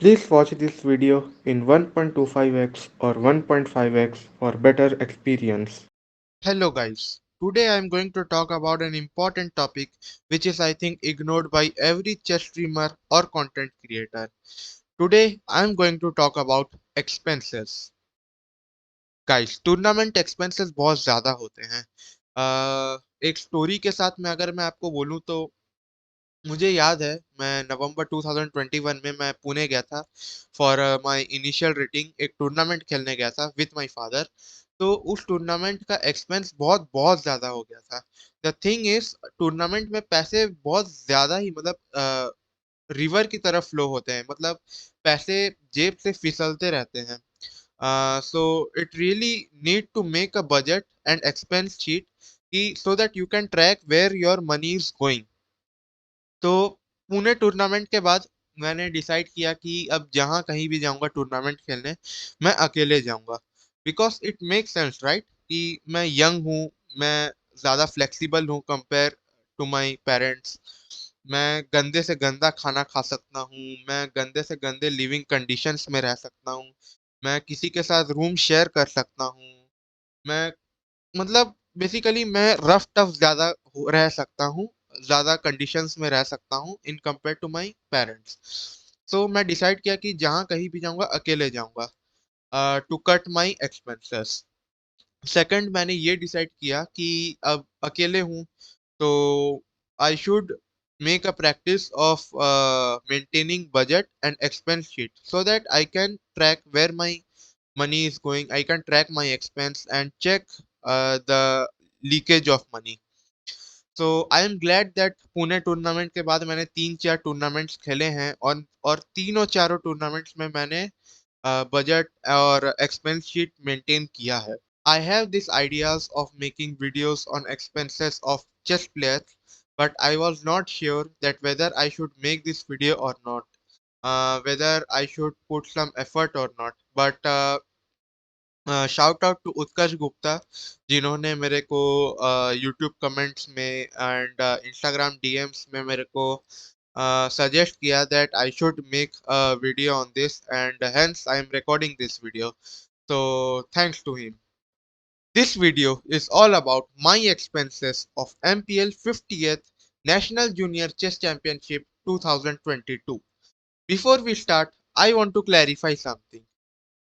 Please watch this video in 1.25x or 1.5x for better experience. Hello guys, today I am going to talk about an important topic which is I think ignored by every chess streamer or content creator. Today I am going to talk about expenses. Guys, tournament expenses बहुत ज़्यादा होते हैं। एक story के साथ में अगर मैं आपको बोलूँ तो मुझे याद है मैं नवंबर 2021 में मैं पुणे गया था फॉर माय इनिशियल रेटिंग एक टूर्नामेंट खेलने गया था विथ माय फादर। तो उस टूर्नामेंट का एक्सपेंस बहुत बहुत ज़्यादा हो गया था। द थिंग इज टूर्नामेंट में पैसे बहुत ज़्यादा ही मतलब रिवर की तरफ फ्लो होते हैं, मतलब पैसे जेब से फिसलते रहते हैं। So it really need to make a budget and expense sheet कि so that you can track where your money is going. तो पुणे टूर्नामेंट के बाद मैंने डिसाइड किया कि अब जहाँ कहीं भी जाऊँगा टूर्नामेंट खेलने, मैं अकेले जाऊँगा। Because it makes sense right कि मैं यंग हूँ, मैं ज़्यादा फ्लेक्सिबल हूँ कंपेयर टू माय पेरेंट्स। मैं गंदे से गंदा खाना खा सकता हूँ, मैं गंदे से गंदे लिविंग कंडीशंस में रह सकता हूँ, मैं किसी के साथ रूम शेयर कर सकता हूँ, मैं मतलब बेसिकली मैं रफ टफ ज़्यादा रह सकता हूँ, ज़्यादा कंडीशंस में रह सकता हूँ in compare to my parents. So मैं डिसाइड किया कि जहाँ कहीं भी जाऊँगा अकेले जाऊँगा to cut my expenses. Second मैंने ये डिसाइड किया कि अब अकेले हूँ तो I should make a practice of maintaining budget and expense sheet so that I can track where my money is going. I can track my expense and check the leakage of money. So I am glad that Pune tournament के बाद मैंने तीन चार tournaments खेले हैं और तीनों चारों टूर्नामेंट्स में मैंने बजट और एक्सपेंस शीट मेंटेन किया है। I have these ideas of making videos on expenses of chess players, but I was not sure that whether I should make this video or not, whether I should put some effort or not. But shout out to Utkarsh Gupta जिन्होंने मेरे को YouTube comments में and Instagram DMs में मेरे को suggest किया that I should make a video on this and hence I am recording this video. So thanks to him. This video is all about my expenses of MPL 50th National Junior Chess Championship 2022. Before we start, I want to clarify something.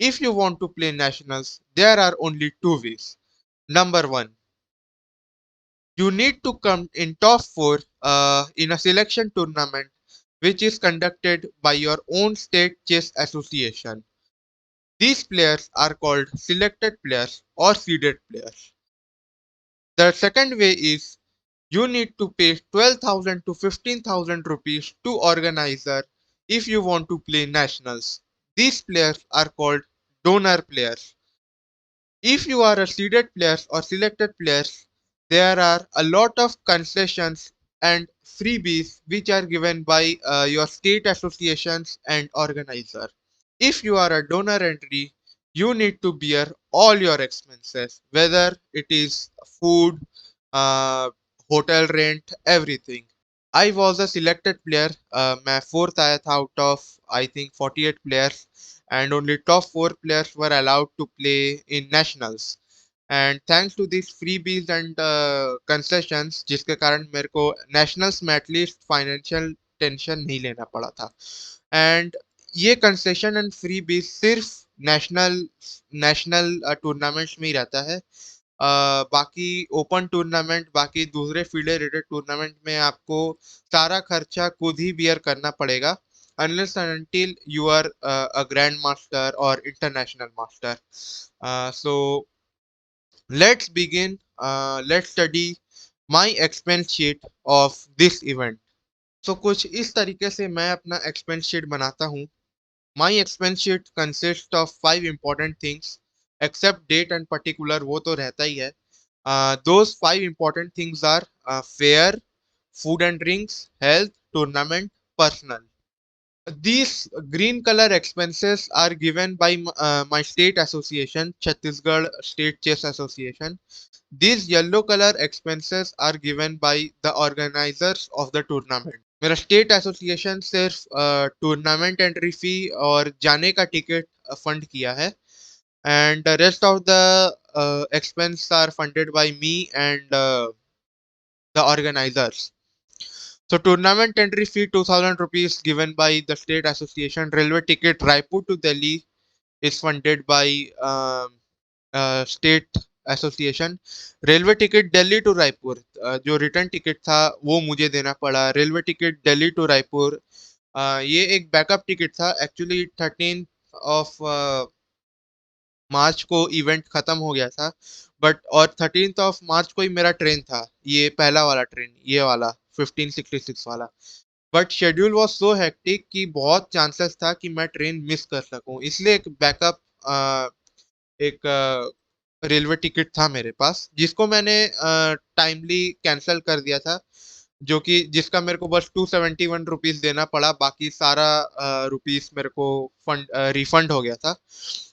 If you want to play nationals, there are only two ways. Number one, you need to come in top 4 in a selection tournament which is conducted by your own state chess association. These players are called selected players or seeded players. The second way is you need to pay 12,000 to 15,000 rupees to organizer if you want to play nationals. These players are called donor players. If you are a seeded players or selected players, there are a lot of concessions and freebies which are given by your state associations and organizer. If you are a donor entry, you need to bear all your expenses, whether it is food, uh, hotel rent, everything. I was a selected player. मैं fourth आया था out of I think 48 players and only top 4 players were allowed to play in nationals. And thanks to these freebies and concessions जिसके कारण मेरे को nationals में at least financial tension नहीं लेना पड़ा था। एंड ये कंसेशन एंड freebies सिर्फ नेशनल नेशनल टूर्नामेंट्स में ही रहता है। बाकी ओपन टूर्नामेंट बाकी दूसरे फील्ड रेटेड टूर्नामेंट में आपको सारा खर्चा खुद ही बियर करना पड़ेगा unless and until you are a grandmaster or international master. So let's begin. Let's study my expense sheet of this event. So कुछ इस तरीके से मैं अपना एक्सपेंस शीट बनाता हूँ। My expense sheet consists of 5 important things, except date and particular वो तो रहता ही है। Those 5 important things are fare, food and drinks, health, tournament, personal. These green color expenses are given by my state association, Chhattisgarh State Chess Association. These yellow color expenses are given by the organizers of the tournament. मेरा state association सिर्फ tournament entry fee और जाने का ticket fund किया है, and the rest of the expense are funded by me and the organizers. So tournament entry fee 2000 rupees given by the state association. Railway ticket Raipur to Delhi is funded by state association. Railway ticket Delhi to Raipur, जो return ticket था वो मुझे देना पड़ा. Railway ticket Delhi to Raipur, ये एक backup ticket था actually. 13 of March को इवेंट खत्म हो गया था, बट और 13th ऑफ मार्च को ही मेरा ट्रेन था, ये पहला वाला ट्रेन, ये वाला 1566 वाला. But schedule was so hectic कि बहुत चांसेस था कि मैं ट्रेन मिस कर सकूं, इसलिए एक बैकअप एक रेलवे टिकट था मेरे पास, जिसको मैंने टाइमली कैंसिल कर दिया था, जो कि जिसका मेरे को बस 271 रुपीज देना पड़ा, बाकी सारा रुपीस मेरे को फंड रिफंड हो गया था.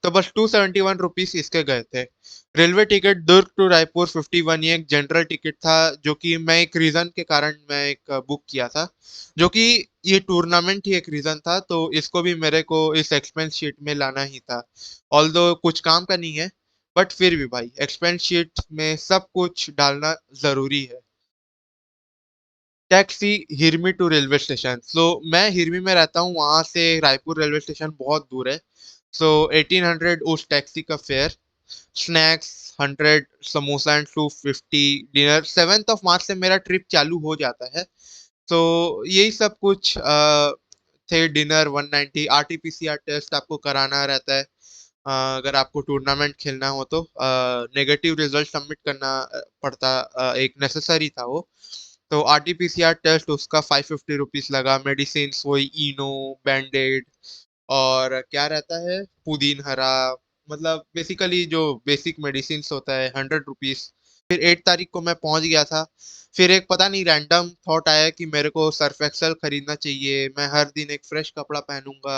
तो बस 271 रुपीज इसके गए थे. Railway ticket Durg to Raipur 51, ये एक जनरल टिकट था, जो कि मैं एक रीजन के कारण मैं एक बुक किया था, जो कि ये टूर्नामेंट ही एक रीजन था, तो इसको भी मेरे को इस एक्सपेंस शीट में लाना ही था. ऑल्दो कुछ काम का नहीं है, बट फिर भी भाई एक्सपेंस शीट में सब कुछ डालना जरूरी है. टैक्सी हिरमी टू रेलवे स्टेशन. सो मैं हिरमी में रहता हूँ, वहां से रायपुर रेलवे स्टेशन बहुत दूर है. सो 1800 उस टैक्सी का fair. Snacks 100, samosa and 250, dinner. 7th of March से मेरा ट्रिप चालू हो जाता है, तो यही सब कुछ थे. डिनर 190. आरटीपीसीआर टेस्ट आपको कराना रहता है, अगर आपको टूर्नामेंट खेलना हो तो नेगेटिव रिजल्ट सबमिट करना पड़ता, एक नेसेसरी था वो. तो आरटीपीसीआर टेस्ट उसका 550 रुपीज लगा. मेडिसिन वही इनो, बैंडेड और क्या रहता है, पुदीन हरा, मतलब बेसिकली जो बेसिक मेडिसिन होता है, 100 रुपीज. फिर 8 तारीख को मैं पहुंच गया था. फिर एक पता नहीं रैंडम थॉट आया कि मेरे को सर्फ एक्सेल खरीदना चाहिए, मैं हर दिन एक फ्रेश कपड़ा पहनूंगा.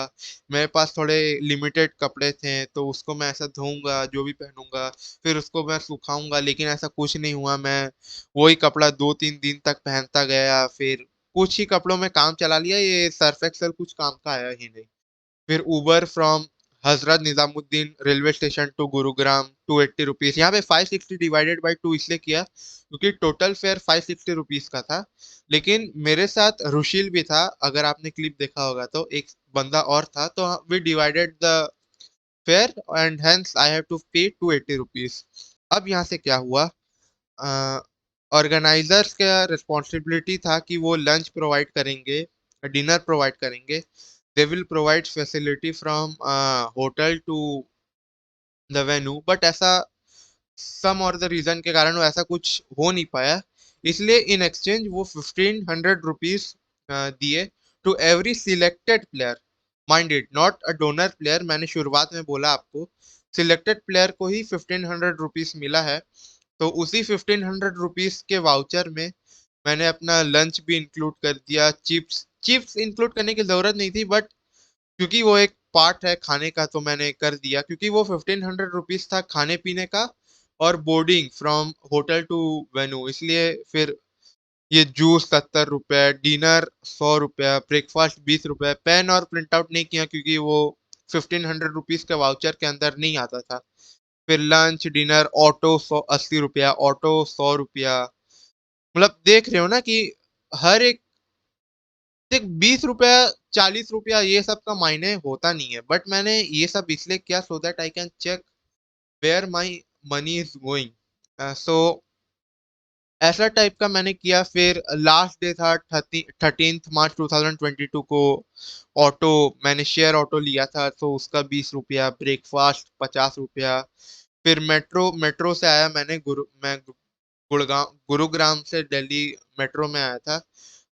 मेरे पास थोड़े लिमिटेड कपड़े थे, तो उसको मैं ऐसा धोऊंगा, जो भी पहनूंगा फिर उसको मैं सुखाऊंगा, लेकिन ऐसा कुछ नहीं हुआ. मैं वही कपड़ा 2-3 दिन तक पहनता गया, फिर कुछ ही कपड़ों में काम चला लिया, ये सर्फ एक्सेल कुछ काम का आया ही नहीं. फिर Uber from Hazrat Nizamuddin railway station to Gurugram 280 rupees. यहाँ पे 560 डिवाइडेड बाई 2 इसलिए किया क्योंकि टोटल फेयर 560 रुपीज का था. लेकिन मेरे साथ रुशील भी था, अगर आपने क्लिप देखा होगा तो एक बंदा और था, तो we divided the fare and hence I have to pay 280 rupees. अब यहाँ से क्या हुआ, ऑर्गेनाइजर्स का रिस्पॉन्सिबिलिटी था कि वो लंच प्रोवाइड करेंगे, डिनर प्रोवाइड करेंगे. They will provide facility from hotel to the venue, but ऐसा सम और द रीजन के कारण वो ऐसा कुछ हो नहीं पाया. इसलिए इन एक्सचेंज वो 1500 रुपीज दिए to every selected player. Minded not a donor player, मैंने शुरुआत में बोला आपको, सिलेक्टेड प्लेयर को ही 1500 रुपीज मिला है. तो उसी 1500 रुपीज के वाउचर में मैंने अपना लंच भी इंक्लूड कर दिया. चिप्स चिप्स इंक्लूड करने की जरूरत नहीं थी, बट क्योंकि वो एक पार्ट है खाने का, तो मैंने कर दिया, क्योंकि वो 1500 रुपीज था खाने पीने का और boarding from hotel to venue, इसलिए फिर ये जूस 70 रुपए, डिनर 100 रुपया, ब्रेकफास्ट 20 रुपए. पेन और प्रिंट आउट नहीं किया क्योंकि वो 1500 रुपीज के वाउचर के अंदर नहीं आता था. फिर लंच डिनर ऑटो 180 रुपया, ऑटो 100 रुपया. मतलब देख रहे हो ना कि हर एक देख 20 रुपया 40 रुपया ये सब का मायने होता नहीं है, बट मैंने ये सब इसलिए किया so that I can check where my money is going. So ऐसा टाइप का मैंने किया. फिर लास्ट डे था 13th मार्च 2022 को. ऑटो मैंने शेयर ऑटो लिया था, तो उसका 20 रुपया, ब्रेकफास्ट 50 रुपया. फिर मेट्रो मेट्रो से आया, मैं गुड़गांव गुरुग्राम से दिल्ली मेट्रो में आया था,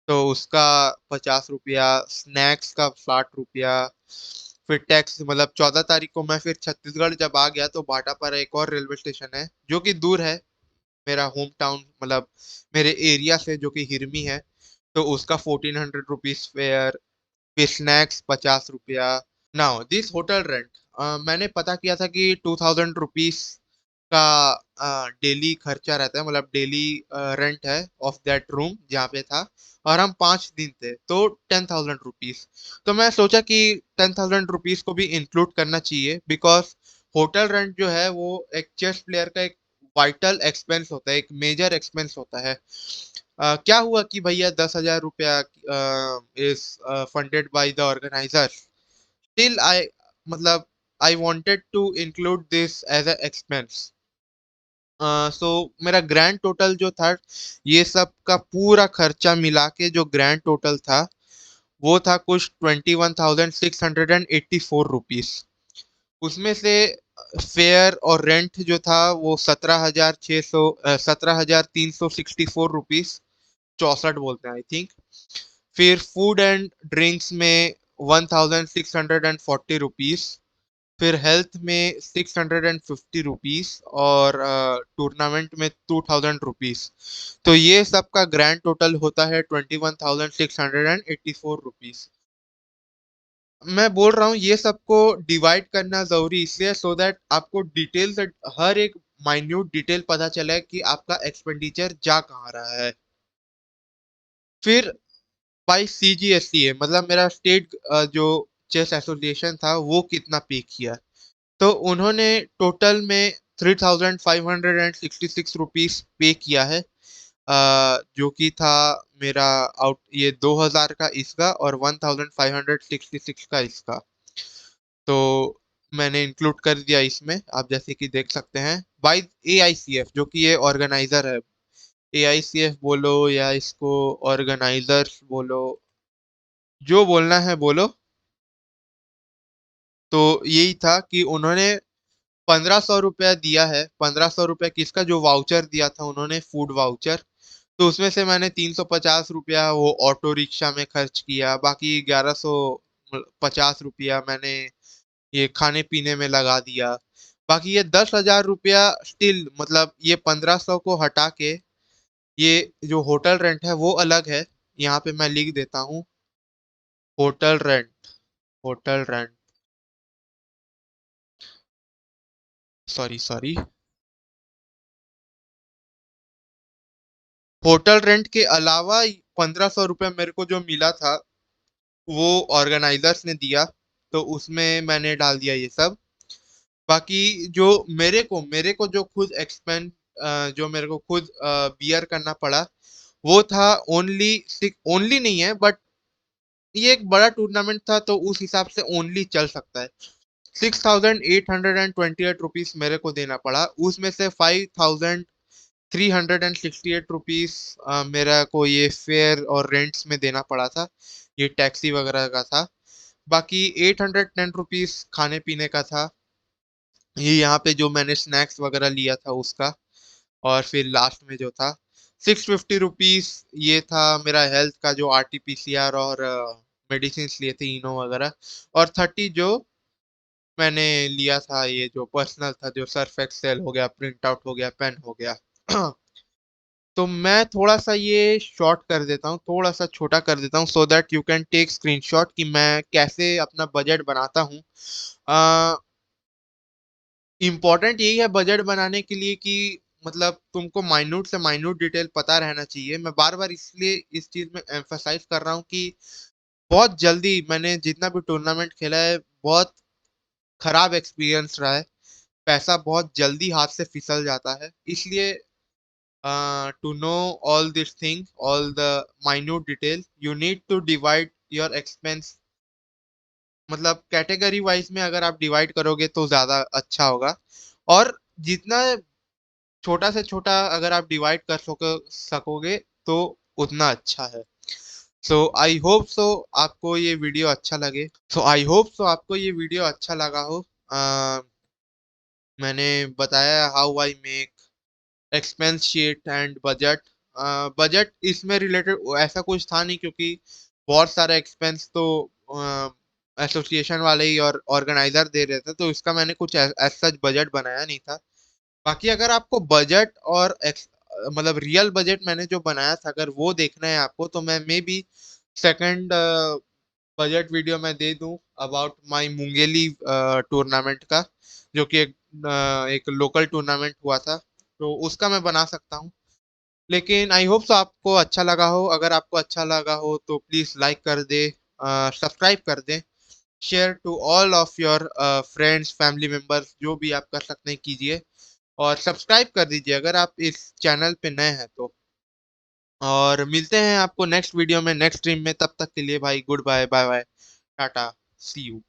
तो उसका 50 रुपया. स्नैक्स का 60 रुपया. फिर टैक्स, मतलब 14 तारीख को मैं फिर छत्तीसगढ़ जब आ गया, तो भाटापारा एक और रेलवे स्टेशन है जो कि दूर है मेरा होम टाउन, मतलब मेरे एरिया से, जो कि हिरमी है, तो उसका 1400 रुपीज फेयर. फिर स्नैक्स 50 रुपया. नाउ दिस होटल रेंट, मैंने पता किया था कि 2000 रुपीज का डेली खर्चा रहता है, मतलब डेली रेंट है ऑफ दैट रूम जहाँ पे था, और हम 5 दिन थे तो 10,000 रुपीज। तो मैं सोचा कि 10,000 रुपीज को भी इंक्लूड करना चाहिए, बिकॉज होटल रेंट जो है वो एक चेस प्लेयर का एक वाइटल एक्सपेंस होता है, एक मेजर एक्सपेंस होता है। क्या हुआ कि भैया 10,000 रुपया is funded by the organiser, still I, मतलब I wanted to include this as a expense. So मेरा ग्रैंड टोटल जो था, ये सब का पूरा खर्चा मिला के जो ग्रैंड टोटल था, वो था कुछ 21,684 रुपीज। उसमें से फेयर और रेंट जो था वो 17,364 रुपीज 64 बोलते हैं आई थिंक। फिर फूड एंड ड्रिंक्स में 1,640 रुपीज। फिर हेल्थ में 650 रुपीज, और टूर्नामेंट में 2,000 रुपीज। तो ये सब का ग्रैंड टोटल होता है 21,684 रुपीज। मैं बोल रहा हूँ ये सबको डिवाइड करना जरूरी इसलिए, सो दैट आपको डिटेल से हर एक माइन्यूट डिटेल पता चले कि आपका एक्सपेंडिचर जा कहाँ रहा है। फिर बाई CGSCA, मतलब मेरा स्टेट जो चेस एसोसिएशन था वो कितना पे किया, तो उन्होंने टोटल में 3,566 रुपीज पे किया है। जो कि था मेरा आउट, ये 2,000 का इसका और 1,566 का इसका। तो मैंने इंक्लूड कर दिया इसमें, आप जैसे कि देख सकते हैं, बाय AICF, जो कि ये ऑर्गेनाइजर है। AICF बोलो या इसको ऑर्गेनाइजर्स बोलो, जो बोलना है बोलो। तो यही था कि उन्होंने 1,500 रुपया दिया है। 1,500 रुपया किसका, जो वाउचर दिया था उन्होंने, फूड वाउचर। तो उसमें से मैंने 350 रुपया वो ऑटो रिक्शा में खर्च किया, बाकी 1,150 रुपया मैंने ये खाने पीने में लगा दिया। बाकी ये 10,000 रुपया स्टिल, मतलब ये 1,500 को हटा के, ये जो होटल रेंट है वो अलग है। यहाँ पे मैं लिख देता हूँ, hotel rent, hotel rent, sorry sorry, hotel rent के अलावा 1,500 रुपया मेरे को जो मिला था वो ऑर्गेनाइजर्स ने दिया, तो उसमें मैंने डाल दिया ये सब। बाकी जो मेरे को जो खुद एक्सपेंस, जो मेरे को खुद बियर करना पड़ा, वो था ओनली, ओनली नहीं है बट ये एक बड़ा टूर्नामेंट था तो उस हिसाब से ओनली चल सकता है। 6,828 रुपीज मेरे को देना पड़ा, उसमें से 5,368 रुपीज मेरा को ये फेयर और रेंट्स में देना पड़ा था, ये टैक्सी वगैरह का था। बाकी 810 रुपीज खाने पीने का था, ये यहाँ पे जो मैंने स्नैक्स वगैरह लिया था उसका। और फिर लास्ट में जो था 650 रुपीज, ये था मेरा हेल्थ का, जो RT-PCR और मेडिसिन लिए थे, इनो वगैरह। और 30 जो मैंने लिया था, ये जो पर्सनल था, जो सर्फ एक्सेल हो गया, प्रिंट आउट हो गया, पेन हो गया। तो मैं थोड़ा सा ये शॉर्ट कर देता हूँ, थोड़ा सा छोटा कर देता हूँ, so that you can take screenshot कि मैं कैसे अपना बजट बनाता हूँ। इम्पोर्टेंट यही है बजट बनाने के लिए कि मतलब तुमको माइन्यूट से माइन्यूट डिटेल पता रहना चाहिए। मैं बार बार इसलिए इस चीज में एम्फसाइज कर रहा हूँ कि बहुत जल्दी मैंने जितना भी टूर्नामेंट खेला है, बहुत खराब एक्सपीरियंस रहा है। पैसा बहुत जल्दी हाथ से फिसल जाता है, इसलिए to know all this thing, all the minute detail, you need to divide your expense, मतलब कैटेगरी वाइज में अगर आप डिवाइड करोगे तो ज्यादा अच्छा होगा। और जितना छोटा से छोटा अगर आप डिवाइड कर सकोगे तो उतना अच्छा है। आपको ये वीडियो अच्छा लगे, सो आई होप सो आपको ये वीडियो अच्छा लगा हो। अ, मैंने बताया how I make expense sheet and budget. Budget इसमें रिलेटेड ऐसा कुछ था नहीं, क्योंकि बहुत सारा एक्सपेंस तो एसोसिएशन वाले ही और ऑर्गेनाइजर दे रहे थे, तो इसका मैंने कुछ सच बजट बनाया नहीं था। बाकी अगर आपको बजट और मतलब रियल बजट मैंने जो बनाया था, अगर वो देखना है आपको, तो मैं may be second budget video मैं दे दूं अबाउट माय मुंगेली टूर्नामेंट का, जो कि एक एक लोकल टूर्नामेंट हुआ था, तो उसका मैं बना सकता हूँ। लेकिन आई होप सो आपको अच्छा लगा हो। अगर आपको अच्छा लगा हो तो प्लीज लाइक कर दे, सब्सक्राइब कर दे, share to all of your friends family members, जो भी आप कर सकते हैं कीजिए, और सब्सक्राइब कर दीजिए अगर आप इस चैनल पे नए हैं तो। और मिलते हैं आपको नेक्स्ट वीडियो में, नेक्स्ट स्ट्रीम में। तब तक के लिए भाई good bye, bye bye, tata, see you.